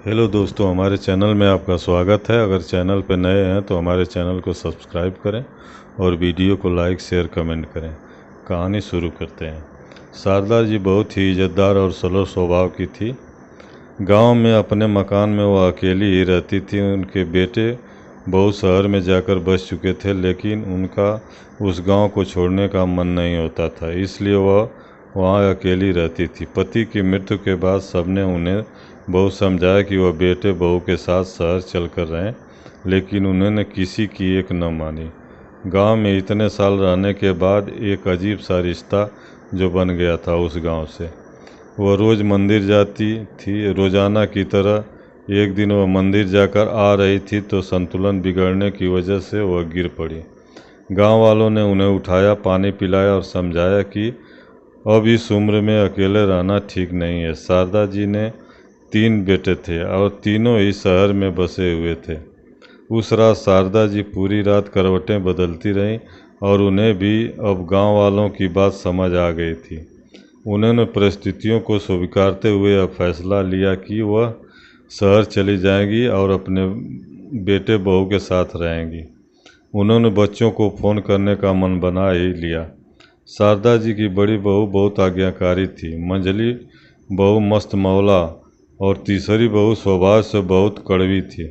Hello दोस्तों, हमारे channel में आपका स्वागत है। अगर चैनल पर नए हैं तो हमारे चैनल को सब्सक्राइब करें और वीडियो को लाइक शेयर कमेंट करें। कहानी शुरू करते हैं। शारदा जी बहुत ही इज़्ज़तदार और सरल स्वभाव की थी। गांव में अपने मकान में वो अकेली ही रहती थी। उनके बेटे बहू शहर में जाकर बस चुके थे, लेकिन उनका उस गांव को छोड़ने का मन नहीं होता था, इसलिए वह वहाँ अकेली रहती थी। पति की मृत्यु के बाद सबने उन्हें बहुत समझाया कि वह बेटे बहू के साथ शहर चलकर रहें, लेकिन उन्होंने किसी की एक न मानी। गांव में इतने साल रहने के बाद एक अजीब सा रिश्ता जो बन गया था उस गांव से। वह रोज़ मंदिर जाती थी, रोज़ाना की तरह। एक दिन वह मंदिर जाकर आ रही थी तो संतुलन बिगड़ने की वजह से वह गिर पड़ी। गांव वालों ने उन्हें उठाया, पानी पिलाया और समझाया कि अब इस उम्र में अकेले रहना ठीक नहीं है। शारदा जी ने 3 बेटे थे और तीनों ही शहर में बसे हुए थे। उस रात शारदा जी पूरी रात करवटें बदलती रहीं और उन्हें भी अब गांव वालों की बात समझ आ गई थी। उन्होंने परिस्थितियों को स्वीकारते हुए अब फैसला लिया कि वह शहर चली जाएंगी और अपने बेटे बहू के साथ रहेंगी। उन्होंने बच्चों को फ़ोन करने का मन बना ही लिया। शारदा जी की बड़ी बहू बहुत आज्ञाकारी थी, मंझली बहू मस्त मौला और तीसरी बहू स्वभाव से बहुत कड़वी थी।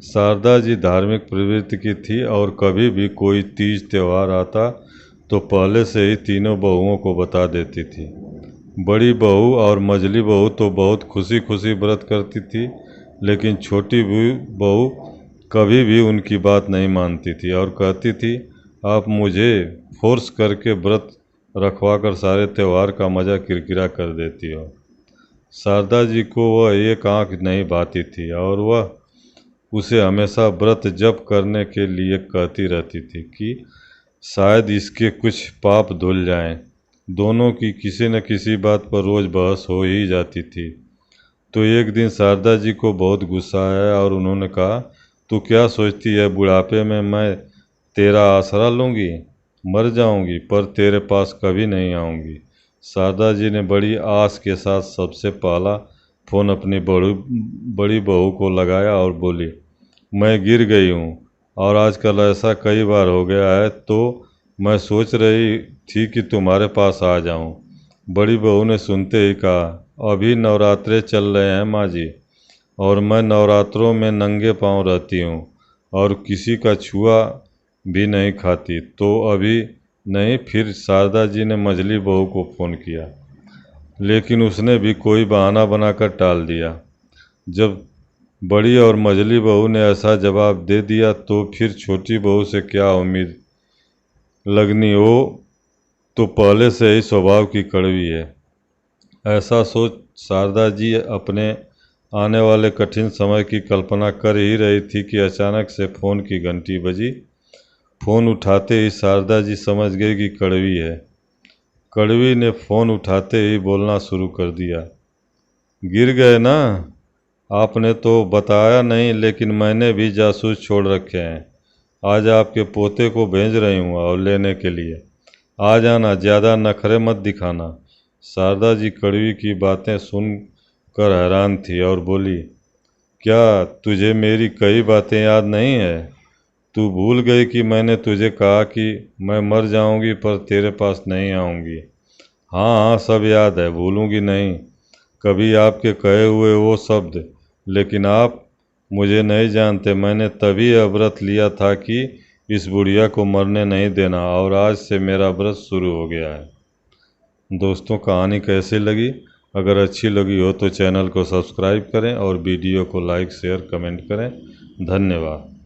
शारदा जी धार्मिक प्रवृत्ति की थी और कभी भी कोई तीज त्यौहार आता तो पहले से ही तीनों बहुओं को बता देती थी। बड़ी बहू और मझली बहू तो बहुत खुशी खुशी व्रत करती थी, लेकिन छोटी बहू कभी भी उनकी बात नहीं मानती थी और कहती थी, आप मुझे फोर्स करके व्रत रखवा कर सारे त्यौहार का मज़ा किरकिरा कर देती हो। शारदा जी को वह एक आंख नहीं भाती थी और वह उसे हमेशा व्रत जप करने के लिए कहती रहती थी कि शायद इसके कुछ पाप धुल जाएं। दोनों की किसी न किसी बात पर रोज़ बहस हो ही जाती थी। तो एक दिन शारदा जी को बहुत गुस्सा आया और उन्होंने कहा, तू क्या सोचती है, बुढ़ापे में मैं तेरा आसरा लूँगी? मर जाऊँगी पर तेरे पास कभी नहीं आऊँगी। शारदा जी ने बड़ी आस के साथ सबसे पहला फ़ोन अपनी बड़ी बहू को लगाया और बोली, मैं गिर गई हूँ और आजकल ऐसा कई बार हो गया है, तो मैं सोच रही थी कि तुम्हारे पास आ जाऊँ। बड़ी बहू ने सुनते ही कहा, अभी नवरात्रे चल रहे हैं माँ जी, और मैं नवरात्रों में नंगे पांव रहती हूँ और किसी का छुआ भी नहीं खाती, तो अभी नहीं। फिर शारदा जी ने मझली बहू को फ़ोन किया, लेकिन उसने भी कोई बहाना बनाकर टाल दिया। जब बड़ी और मझली बहू ने ऐसा जवाब दे दिया तो फिर छोटी बहू से क्या उम्मीद लगनी, हो तो पहले से ही स्वभाव की कड़वी है। ऐसा सोच शारदा जी अपने आने वाले कठिन समय की कल्पना कर ही रही थी कि अचानक से फ़ोन की घंटी बजी। फ़ोन उठाते ही शारदा जी समझ गई कि कड़वी है। कड़वी ने फ़ोन उठाते ही बोलना शुरू कर दिया, गिर गए ना? आपने तो बताया नहीं, लेकिन मैंने भी जासूस छोड़ रखे हैं। आज आपके पोते को भेज रही हूँ और लेने के लिए। आ जाना, ज़्यादा नखरे मत दिखाना। शारदा जी कड़वी की बातें सुनकर हैरान थी और बोली, क्या तुझे मेरी कई बातें याद नहीं है? तू भूल गई कि मैंने तुझे कहा कि मैं मर जाऊंगी पर तेरे पास नहीं आऊंगी? हाँ हाँ, सब याद है, भूलूंगी नहीं कभी आपके कहे हुए वो शब्द। लेकिन आप मुझे नहीं जानते, मैंने तभी यह व्रत लिया था कि इस बुढ़िया को मरने नहीं देना, और आज से मेरा व्रत शुरू हो गया है। दोस्तों, कहानी कैसी लगी? अगर अच्छी लगी हो तो चैनल को सब्सक्राइब करें और वीडियो को लाइक शेयर कमेंट करें। धन्यवाद।